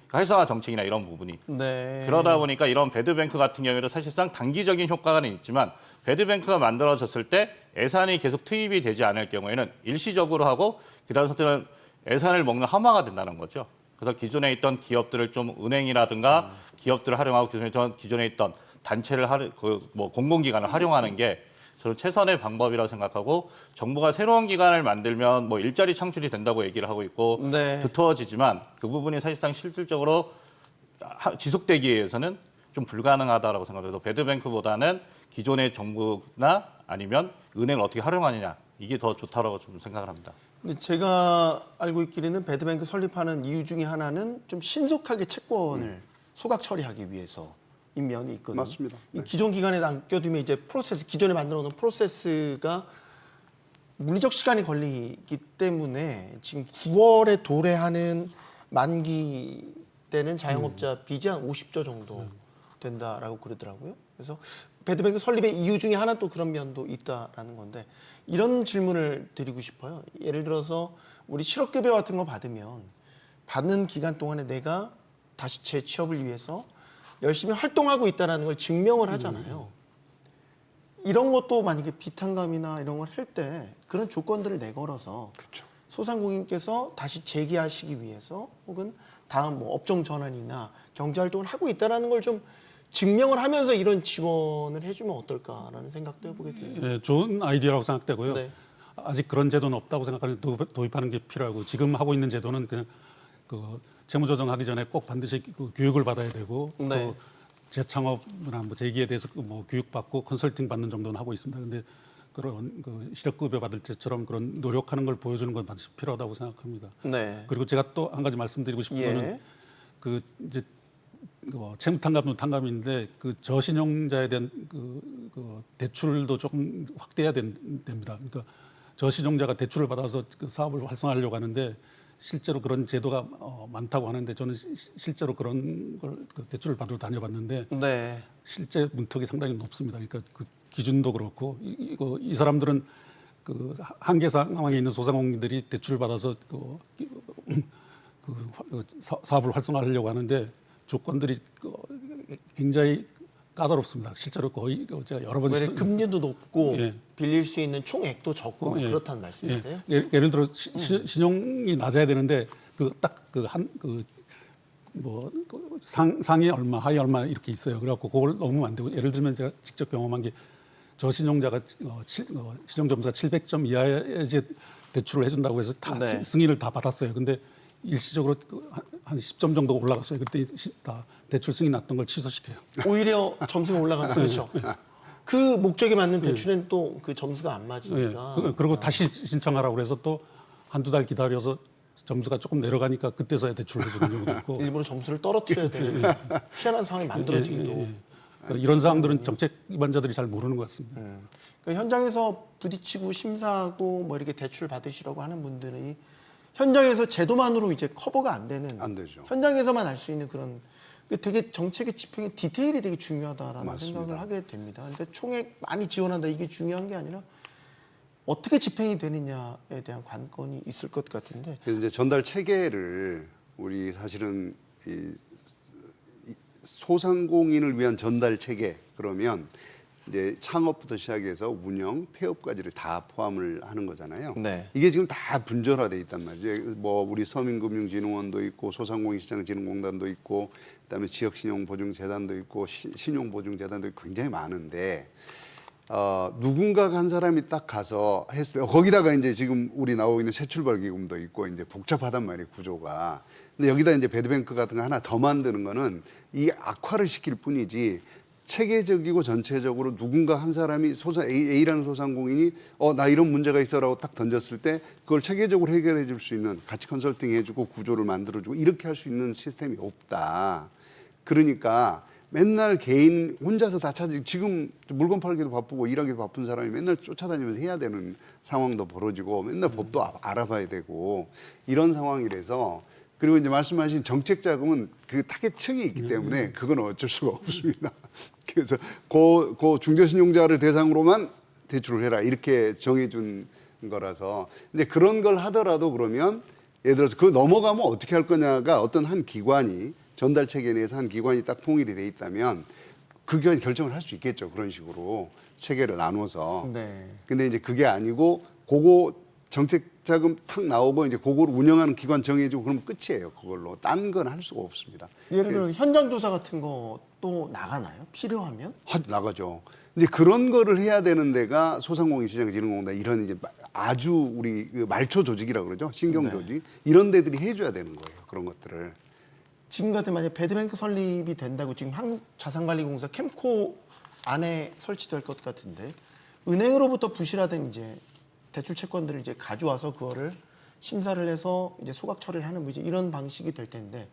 활성화 정책이나 이런 부분이. 네. 그러다 보니까 이런 배드뱅크 같은 경우에도 사실상 단기적인 효과는 있지만 배드뱅크가 만들어졌을 때 예산이 계속 투입이 되지 않을 경우에는 일시적으로 하고 그다음부터는 예산을 먹는 함화가 된다는 거죠. 그래서 기존에 있던 기업들을 좀 은행이라든가 기업들을 활용하고 기존에 있던 단체를 공공기관을 활용하는 게 저는 최선의 방법이라고 생각하고 정부가 새로운 기관을 만들면 뭐 일자리 창출이 된다고 얘기를 하고 있고 네. 두터워지지만 그 부분이 사실상 실질적으로 지속되기 위해서는 좀 불가능하다라고 생각해서 배드뱅크보다는 기존의 정부나 아니면 은행을 어떻게 활용하느냐 이게 더 좋다라고 좀 생각을 합니다. 근데 제가 알고 있기로는 배드뱅크 설립하는 이유 중에 하나는 좀 신속하게 채권을 소각 처리하기 위해서인 면이 있거든요. 맞습니다. 이 기존 기간에 남겨두면 이제 프로세스 기존에 만들어 놓은 프로세스가 물리적 시간이 걸리기 때문에 지금 9월에 도래하는 만기 때는 자영업자 빚이 한 50조 정도 된다라고 그러더라고요. 그래서 배드뱅크 설립의 이유 중에 하나 또 그런 면도 있다라는 건데 이런 질문을 드리고 싶어요. 예를 들어서 우리 실업급여 같은 거 받으면 받는 기간 동안에 내가 다시 재취업을 위해서 열심히 활동하고 있다는 걸 증명을 하잖아요. 이런 것도 만약에 비탄감이나 이런 걸 할 때 그런 조건들을 내걸어서 그렇죠. 소상공인께서 다시 재기하시기 위해서 혹은 다음 뭐 업종 전환이나 경제 활동을 하고 있다는 걸 좀 증명을 하면서 이런 지원을 해주면 어떨까라는 생각도 해보게 돼요. 예, 좋은 아이디어라고 생각되고요. 네. 아직 그런 제도는 없다고 생각하는 도입하는 게 필요하고 지금 하고 있는 제도는 그냥 그 채무조정하기 전에 꼭 반드시 그 교육을 받아야 되고 네. 또 재창업이나 뭐 재기에 대해서 뭐 교육받고 컨설팅 받는 정도는 하고 있습니다. 근데 그런 그 실업급여 받을 때처럼 그런 노력하는 걸 보여주는 건 반드시 필요하다고 생각합니다. 네. 그리고 제가 또 한 가지 말씀드리고 싶은 예. 거는 그 이제 채무탕감도 탕감인데 그 저신용자에 대한 그 대출도 조금 확대해야 됩니다. 그러니까 저신용자가 대출을 받아서 그 사업을 활성화하려고 하는데 실제로 그런 제도가 많다고 하는데 저는 실제로 그런 걸 그 대출을 받으러 다녀봤는데 네. 실제 문턱이 상당히 높습니다. 그러니까 그 기준도 그렇고 이 사람들은 그 한계 상황에 있는 소상공인들이 대출을 받아서 사업을 활성화하려고 하는데 조건들이 굉장히 까다롭습니다. 실제로 거의 제가 여러 번 왜 금리도 높고 예. 빌릴 수 있는 총액도 적고 예. 그렇다는 말씀이세요? 예를 들어 신용이 낮아야 되는데 그 딱 그 한 그 뭐 상위 얼마 하위 얼마 이렇게 있어요. 그래갖고 그걸 넘으면 안 되고 예를 들면 제가 직접 경험한 게 저신용자가 신용점수가 700점 이하에 이제 대출을 해준다고 해서 다 네. 승인을 다 받았어요. 근데 일시적으로 한 10점 정도 올라갔어요. 그때 다 대출 승인 났던 걸 취소시켜요. 오히려 점수가 올라가는 거죠. 그 목적에 맞는 대출엔 또 그 점수가 안 예. 맞으니까. 그리고 다시 신청하라고 그래서 또 한두 달 기다려서 점수가 조금 내려가니까 그때서야 대출을 해주는 경우도 있고 일부러 점수를 떨어뜨려야 되는 희한한 상황이 만들어지기도. 그러니까 이런 사항들은 정책 위반자들이 잘 모르는 것 같습니다. 그러니까 현장에서 부딪히고 심사하고 뭐 이렇게 대출 받으시려고 하는 분들이 현장에서 제도만으로 이제 커버가 안 되는 안 되죠. 현장에서만 알 수 있는 그런 되게 정책의 집행의 디테일이 되게 중요하다라는 맞습니다. 생각을 하게 됩니다. 그러니까 총액 많이 지원한다 이게 중요한 게 아니라 어떻게 집행이 되느냐에 대한 관건이 있을 것 같은데. 그래서 이제 전달 체계를 우리 사실은 이 소상공인을 위한 전달 체계 그러면 이제 창업부터 시작해서 운영, 폐업까지를 다 포함을 하는 거잖아요. 네. 이게 지금 다 분절화돼 있단 말이죠. 뭐 우리 서민금융진흥원도 있고 소상공인시장진흥공단도 있고 그다음에 지역신용보증재단도 있고 신용보증재단도 있고 굉장히 많은데 누군가가 한 사람이 딱 가서 했을 때 거기다가 이제 지금 우리 나오고 있는 새출발기금도 있고 이제 복잡하단 말이에요 구조가. 근데 여기다 이제 배드뱅크 같은 거 하나 더 만드는 거는 이 악화를 시킬 뿐이지. 체계적이고 전체적으로 누군가 한 사람이 A라는 소상공인이 나 이런 문제가 있어라고 딱 던졌을 때 그걸 체계적으로 해결해 줄 수 있는 같이 컨설팅 해주고 구조를 만들어주고 이렇게 할 수 있는 시스템이 없다. 그러니까 맨날 개인 혼자서 다 찾지 지금 물건 팔기도 바쁘고 일하기도 바쁜 사람이 맨날 쫓아다니면서 해야 되는 상황도 벌어지고 맨날 법도 알아봐야 되고 이런 상황이라서 그리고 이제 말씀하신 정책 자금은 그 타겟층이 있기 때문에 그건 어쩔 수가 없습니다. 그래서 그 중저신용자를 대상으로만 대출을 해라 이렇게 정해준 거라서 근데 그런 걸 하더라도 그러면 예를 들어서 그 넘어가면 어떻게 할 거냐가 어떤 한 기관이 전달 체계 내에서 한 기관이 딱 통일이 돼 있다면 그 기관이 결정을 할 수 있겠죠. 그런 식으로 체계를 나눠서. 네. 근데 이제 그게 아니고 그거 정책 자금 탁 나오고 이제 그걸 운영하는 기관 정해지고 그러면 끝이에요. 그걸로 딴 건 할 수가 없습니다. 예를 들어 현장 조사 같은 거 또 나가나요? 필요하면? 나가죠. 이제 그런 거를 해야 되는 데가 소상공인시장진흥공단 이런 이제 아주 우리 그 말초 조직이라고 그러죠. 신경 조직 이런 데들이 해줘야 되는 거예요. 그런 것들을. 지금 같은 만약 배드뱅크 설립이 된다고 지금 한국자산관리공사 캠코 안에 설치될 것 같은데 은행으로부터 부실화된 이제 대출 채권들을 이제 가져와서 그거를 심사를 해서 이제 소각 처리를 하는 뭐 이제 이런 방식이 될 텐데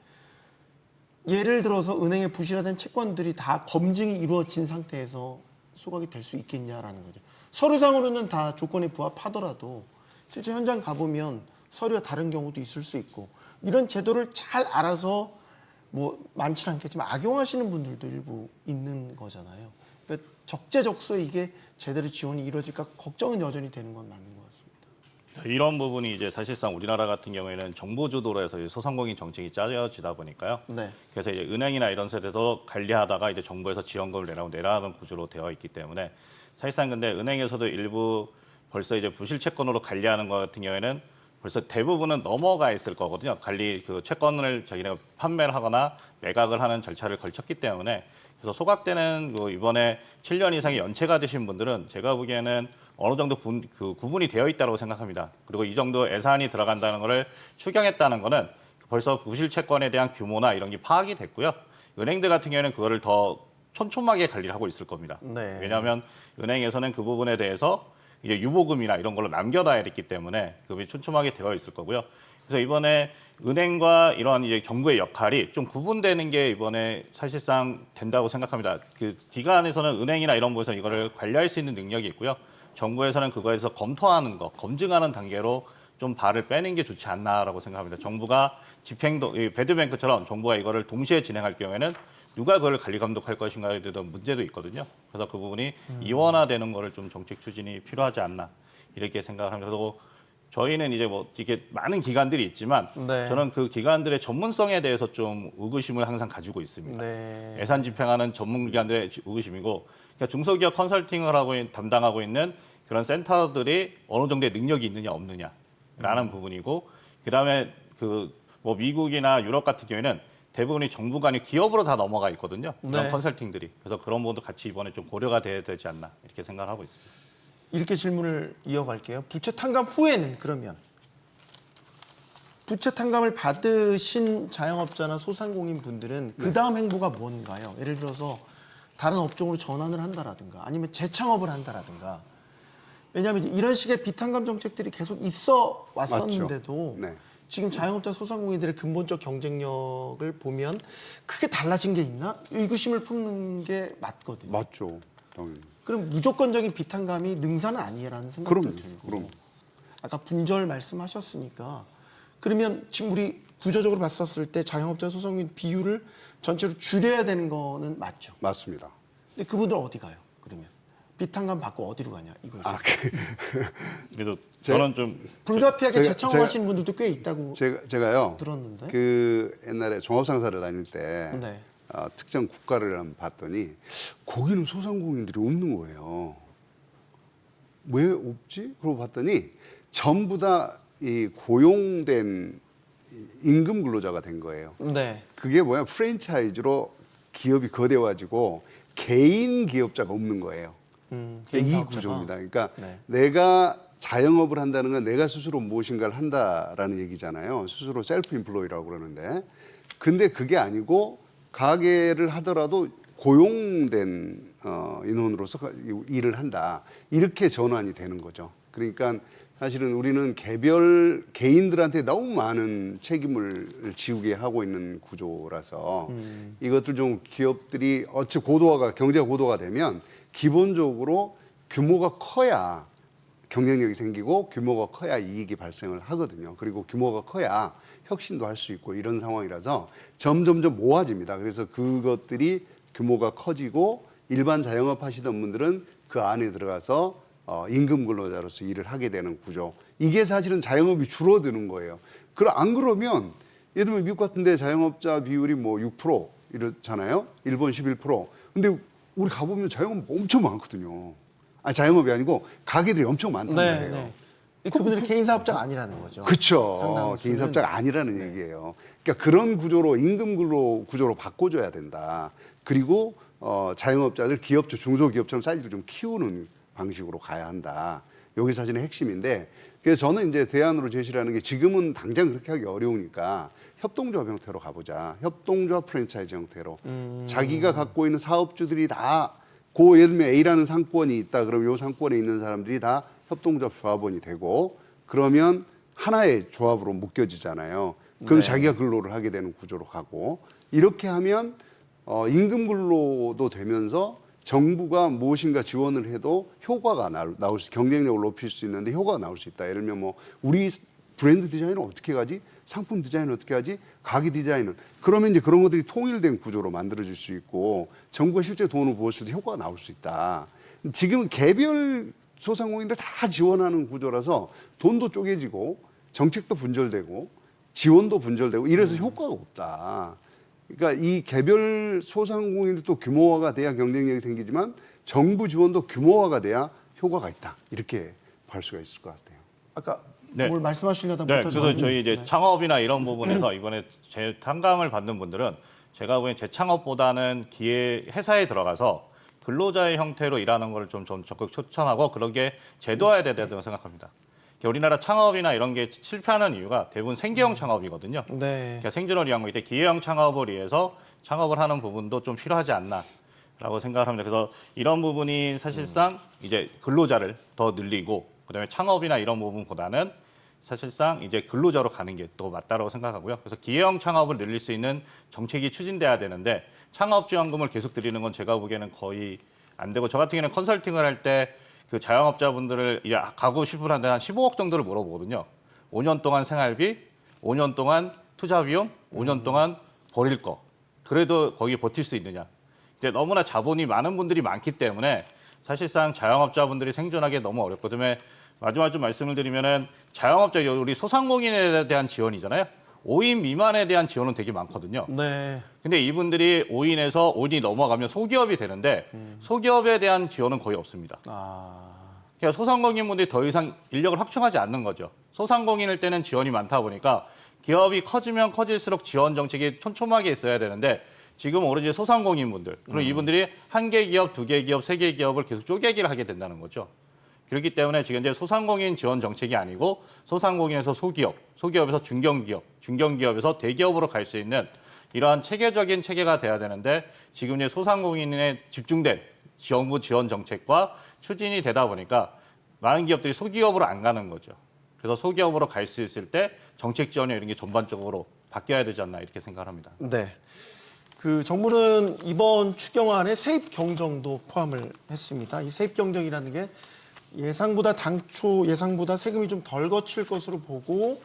예를 들어서 은행에 부실화된 채권들이 다 검증이 이루어진 상태에서 소각이 될 수 있겠냐라는 거죠. 서류상으로는 다 조건에 부합하더라도 실제 현장 가보면 서류가 다른 경우도 있을 수 있고 이런 제도를 잘 알아서 뭐 많지는 않겠지만 악용하시는 분들도 일부 있는 거잖아요. 그러니까 적재적소에 이게 제대로 지원이 이루어질까 걱정은 여전히 되는 건 맞는 것 같습니다. 이런 부분이 이제 사실상 우리나라 같은 경우에는 정부 주도로 해서 이제 소상공인 정책이 짜여지다 보니까요. 네. 그래서 이제 은행이나 이런 세대도 관리하다가 이제 정부에서 지원금을 내라는 구조로 되어 있기 때문에 사실상 근데 은행에서도 일부 벌써 이제 부실 채권으로 관리하는 것 같은 경우에는 벌써 대부분은 넘어가 있을 거거든요. 관리 그 채권을 자기네가 판매를 하거나 매각을 하는 절차를 걸쳤기 때문에 그래서 소각되는 그 이번에 7년 이상의 연체가 되신 분들은 제가 보기에는 어느 정도 구분이 되어 있다고 생각합니다. 그리고 이 정도 예산이 들어간다는 것을 추경했다는 것은 벌써 부실 채권에 대한 규모나 이런 게 파악이 됐고요. 은행들 같은 경우에는 그거를 더 촘촘하게 관리를 하고 있을 겁니다. 네. 왜냐하면 은행에서는 그 부분에 대해서 이제 유보금이나 이런 걸로 남겨놔야 됐기 때문에 그게 촘촘하게 되어 있을 거고요. 그래서 이번에 은행과 이런 이제 정부의 역할이 좀 구분되는 게 이번에 사실상 된다고 생각합니다. 그 기관에서는 은행이나 이런 곳에서 이거를 관리할 수 있는 능력이 있고요. 정부에서는 그거에서 검토하는 거, 검증하는 단계로 좀 발을 빼는 게 좋지 않나라고 생각합니다. 정부가 집행도 배드뱅크처럼 정부가 이거를 동시에 진행할 경우에는 누가 그걸 관리 감독할 것인가에 대한 문제도 있거든요. 그래서 그 부분이 이원화되는 거를 좀 정책 추진이 필요하지 않나 이렇게 생각을 합니다. 그리고 저희는 이제 뭐 이게 많은 기관들이 있지만 네. 저는 그 기관들의 전문성에 대해서 좀 의구심을 항상 가지고 있습니다. 네. 예산 집행하는 전문 기관들의 의구심이고 그러니까 중소기업 컨설팅을 담당하고 있는 그런 센터들이 어느 정도의 능력이 있느냐 없느냐라는 부분이고 그다음에 그 뭐 미국이나 유럽 같은 경우에는 대부분이 정부가 아니고 기업으로 다 넘어가 있거든요. 그런 네. 컨설팅들이. 그래서 그런 부분도 같이 이번에 좀 고려가 돼야 되지 않나 이렇게 생각을 하고 있습니다. 이렇게 질문을 이어갈게요. 부채 탕감 후에는 그러면 부채 탕감을 받으신 자영업자나 소상공인 분들은 그 다음 행보가 뭔가요? 예를 들어서 다른 업종으로 전환을 한다라든가 아니면 재창업을 한다라든가 왜냐하면 이제 이런 식의 비탕감 정책들이 계속 있어 왔었는데도 맞죠. 네. 지금 자영업자 소상공인들의 근본적 경쟁력을 보면 크게 달라진 게 있나? 의구심을 품는 게 맞거든요. 맞죠. 당연히. 그럼 무조건적인 비탄감이 능사는 아니라는 생각도 그럼요. 들고 그럼. 아까 분절 말씀하셨으니까 그러면 지금 우리 구조적으로 봤었을 때 자영업자 소상공인 비율을 전체로 줄여야 되는 거는 맞죠. 맞습니다. 근데 그분들 어디 가요? 그러면 비탄감 받고 어디로 가냐 이거죠. 그래도 저는 좀 불가피하게 제가- 재창업하시는 분들도 꽤 있다고 제가요. 들었는데. 그 옛날에 종합상사를 다닐 때 네. 특정 국가를 한번 봤더니 거기는 소상공인들이 없는 거예요. 왜 없지? 그러고 봤더니 전부 다 이 고용된 임금 근로자가 된 거예요. 네. 그게 뭐야? 프랜차이즈로 기업이 거대해지고 개인 기업자가 없는 거예요. 개인 이 사업자가. 구조입니다. 그러니까 네. 내가 자영업을 한다는 건 내가 스스로 무엇인가를 한다라는 얘기잖아요. 스스로 셀프 인플로이라고 그러는데. 근데 그게 아니고 가게를 하더라도 고용된 인원으로서 일을 한다. 이렇게 전환이 되는 거죠. 그러니까 사실은 우리는 개별 개인들한테 너무 많은 책임을 지우게 하고 있는 구조라서 이것들 좀 기업들이 어찌 경제가 고도화가 되면 기본적으로 규모가 커야 경쟁력이 생기고 규모가 커야 이익이 발생을 하거든요. 그리고 규모가 커야 혁신도 할 수 있고 이런 상황이라서 점점점 모아집니다. 그래서 그것들이 규모가 커지고 일반 자영업 하시던 분들은 그 안에 들어가서 임금 근로자로서 일을 하게 되는 구조. 이게 사실은 자영업이 줄어드는 거예요. 안 그러면 예를 들면 미국 같은 데 자영업자 비율이 뭐 6% 이렇잖아요. 일본 11%. 근데 우리 가보면 자영업 엄청 많거든요. 자영업이 아니고 가게들이 엄청 많단 말이에요. 네. 그분들이 개인 사업자가 아니라는 거죠. 그렇죠. 상당수는. 개인 사업자가 아니라는 얘기예요. 그러니까 그런 구조로 임금 근로 구조로 바꿔줘야 된다. 그리고 자영업자들 기업체 중소기업처럼 사이즈를 좀 키우는 방식으로 가야 한다. 여기 사실은 핵심인데 그래서 저는 이제 대안으로 제시를 하는 게 지금은 당장 그렇게 하기 어려우니까 협동조합 형태로 가보자. 협동조합 프랜차이즈 형태로 자기가 갖고 있는 사업주들이 다 예를 들면 A라는 상권이 있다. 그럼 이 상권에 있는 사람들이 다 협동조합 조합원이 되고 그러면 하나의 조합으로 묶여지잖아요. 그럼 네. 자기가 근로를 하게 되는 구조로 가고 이렇게 하면 임금 근로도 되면서 정부가 무엇인가 지원을 해도 효과가 나올 수, 경쟁력을 높일 수 있는데 효과가 나올 수 있다. 예를 들면 뭐 우리 브랜드 디자인은 어떻게 가지? 상품 디자인은 어떻게 하지? 가게 디자인은 그러면 이제 그런 것들이 통일된 구조로 만들어질 수 있고 정부가 실제 돈을 부었을 때 효과가 나올 수 있다. 지금 개별 소상공인들 다 지원하는 구조라서 돈도 쪼개지고 정책도 분절되고 지원도 분절되고 이래서 효과가 없다. 그러니까 이 개별 소상공인들도 규모화가 돼야 경쟁력이 생기지만 정부 지원도 규모화가 돼야 효과가 있다. 이렇게 볼 수가 있을 것 같아요. 아까 네. 뭘 말씀하시려다 네, 못해서 그래서 저희 이제 네. 창업이나 이런 부분에서 이번에 제 탕감을 받는 분들은 제가 보기엔 재창업보다는 회사에 들어가서 근로자의 형태로 일하는 걸 좀 적극 추천하고 그런 게 제도화해야 된다고 생각합니다. 우리나라 창업이나 이런 게 실패하는 이유가 대부분 생계형 창업이거든요. 네. 그러니까 생존을 위한 거기 때문에 기회형 창업을 위해서 창업을 하는 부분도 좀 필요하지 않나라고 생각을 합니다. 그래서 이런 부분이 사실상 이제 근로자를 더 늘리고 그다음에 창업이나 이런 부분보다는 사실상 이제 근로자로 가는 게 또 맞다라고 생각하고요. 그래서 기회형 창업을 늘릴 수 있는 정책이 추진돼야 되는데 창업지원금을 계속 드리는 건 제가 보기에는 거의 안 되고 저 같은 경우는 컨설팅을 할 때 그 자영업자분들을 가고 싶은 한데 한 15억 정도를 물어보거든요. 5년 동안 생활비, 5년 동안 투자 비용, 5년 동안 버릴 거. 그래도 거기 버틸 수 있느냐. 이제 너무나 자본이 많은 분들이 많기 때문에 사실상 자영업자분들이 생존하기 너무 어렵거든요. 마지막으로 좀 말씀을 드리면은 자영업자 우리 소상공인에 대한 지원이잖아요. 5인 미만에 대한 지원은 되게 많거든요. 네. 근데 이분들이 5인에서 5인이 넘어가면 소기업이 되는데 소기업에 대한 지원은 거의 없습니다. 아. 그러니까 소상공인분들이 더 이상 인력을 확충하지 않는 거죠. 소상공인일 때는 지원이 많다 보니까 기업이 커지면 커질수록 지원 정책이 촘촘하게 있어야 되는데 지금 오로지 소상공인분들 그리고 이분들이 한 개 기업, 두 개 기업, 세 개 기업을 계속 쪼개기를 하게 된다는 거죠. 그렇기 때문에 지금 이제 소상공인 지원 정책이 아니고 소상공인에서 소기업, 소기업에서 중견기업, 중견기업에서 대기업으로 갈 수 있는 이러한 체계적인 체계가 돼야 되는데 지금 이제 소상공인에 집중된 정부 지원 정책과 추진이 되다 보니까 많은 기업들이 소기업으로 안 가는 거죠. 그래서 소기업으로 갈 수 있을 때 정책 지원이 이런 게 전반적으로 바뀌어야 되지 않나 이렇게 생각합니다. 네. 그 정부는 이번 추경안에 세입 경정도 포함을 했습니다. 이 세입 경정이라는 게 당초 예상보다 세금이 좀 덜 거칠 것으로 보고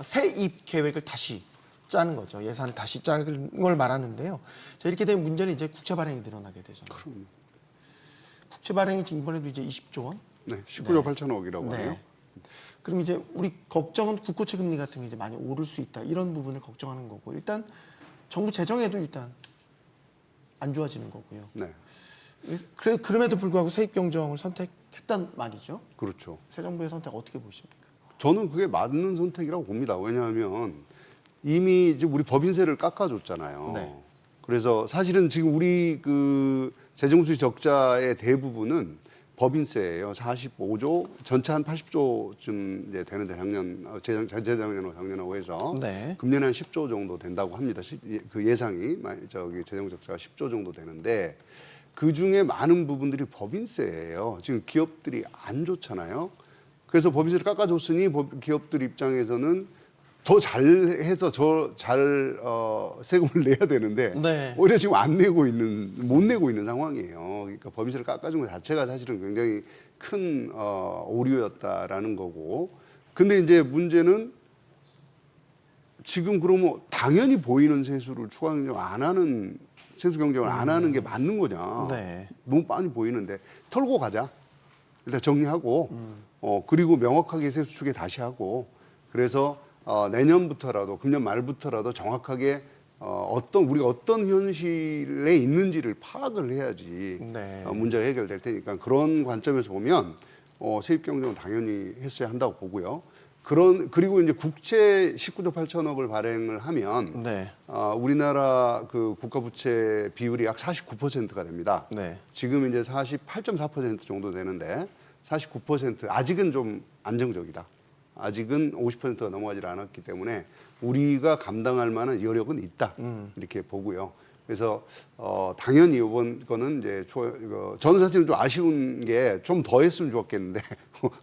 세입 계획을 다시 짜는 거죠. 예산을 다시 짜는 걸 말하는데요. 자, 이렇게 되면 문제는 이제 국채 발행이 늘어나게 되잖아요. 국채 발행이 지금 이번에도 이제 20조 원. 네, 19조 8천억이라고 네. 하네요. 그럼 이제 우리 걱정은 국고채 금리 같은 게 이제 많이 오를 수 있다. 이런 부분을 걱정하는 거고. 일단 정부 재정에도 일단 안 좋아지는 거고요. 네, 그럼에도 불구하고 세입 경정을 선택했단 말이죠. 그렇죠. 새 정부의 선택 어떻게 보십니까? 저는 그게 맞는 선택이라고 봅니다. 왜냐하면 이미 이제 우리 법인세를 깎아줬잖아요. 네. 그래서 사실은 지금 우리 그 재정수지 적자의 대부분은 법인세예요. 45조, 전체 한 80조쯤 이제 되는데 재작년하고 작년하고 해서 네. 금년에 한 10조 정도 된다고 합니다. 그 예상이 재정 적자가 10조 정도 되는데 그 중에 많은 부분들이 법인세예요. 지금 기업들이 안 좋잖아요. 그래서 법인세를 깎아줬으니 기업들 입장에서는 더 잘해서 세금을 내야 되는데 네. 오히려 지금 못 내고 있는 상황이에요. 그러니까 법인세를 깎아준 것 자체가 사실은 굉장히 큰 오류였다라는 거고. 근데 이제 문제는 지금 그러면 당연히 보이는 세수를 추가 경정 안 하는 세수 경쟁을 안 하는 게 맞는 거냐? 네. 너무 많이 보이는데 털고 가자. 일단 정리하고 그리고 명확하게 세수 추계 다시 하고 그래서 내년부터라도 금년 말부터라도 정확하게 우리가 어떤 현실에 있는지를 파악을 해야지 네. 문제가 해결될 테니까 그런 관점에서 보면 세입 경정은 당연히 했어야 한다고 보고요. 그리고 이제 국채 19조 8천억을 발행을 하면 네. 우리나라 그 국가 부채 비율이 약 49%가 됩니다. 네. 지금 이제 48.4% 정도 되는데 49% 아직은 좀 안정적이다. 아직은 50%가 넘어가지 않았기 때문에 우리가 감당할 만한 여력은 있다. 이렇게 보고요. 그래서 당연히 이번 거는 이제 저는 사실은 좀 아쉬운 게 좀 더 했으면 좋았겠는데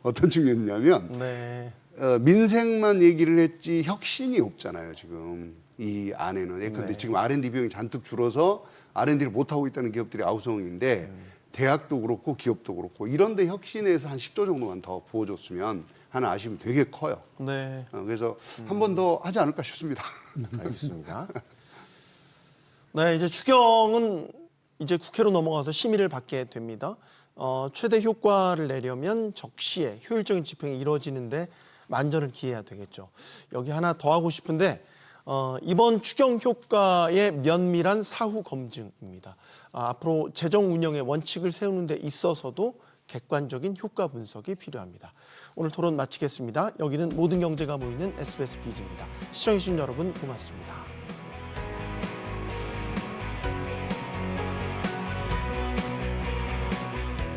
어떤 측면이냐면 네. 민생만 얘기를 했지 혁신이 없잖아요. 지금 이 안에는. 예컨대 지금 R&D 비용이 잔뜩 줄어서 R&D를 못 하고 있다는 기업들이 아우성인데 대학도 그렇고 기업도 그렇고 이런데 혁신에서 한 10조 정도만 더 부어줬으면 하는 아쉬움이 되게 커요. 네. 그래서 한 번 더 하지 않을까 싶습니다. 알겠습니다. 네, 이제 추경은 이제 국회로 넘어가서 심의를 받게 됩니다. 최대 효과를 내려면 적시에 효율적인 집행이 이루어지는데 만전을 기해야 되겠죠. 여기 하나 더 하고 싶은데 이번 추경 효과의 면밀한 사후 검증입니다. 앞으로 재정 운영의 원칙을 세우는 데 있어서도 객관적인 효과 분석이 필요합니다. 오늘 토론 마치겠습니다. 여기는 모든 경제가 모이는 SBS 비즈입니다. 시청해주신 여러분 고맙습니다.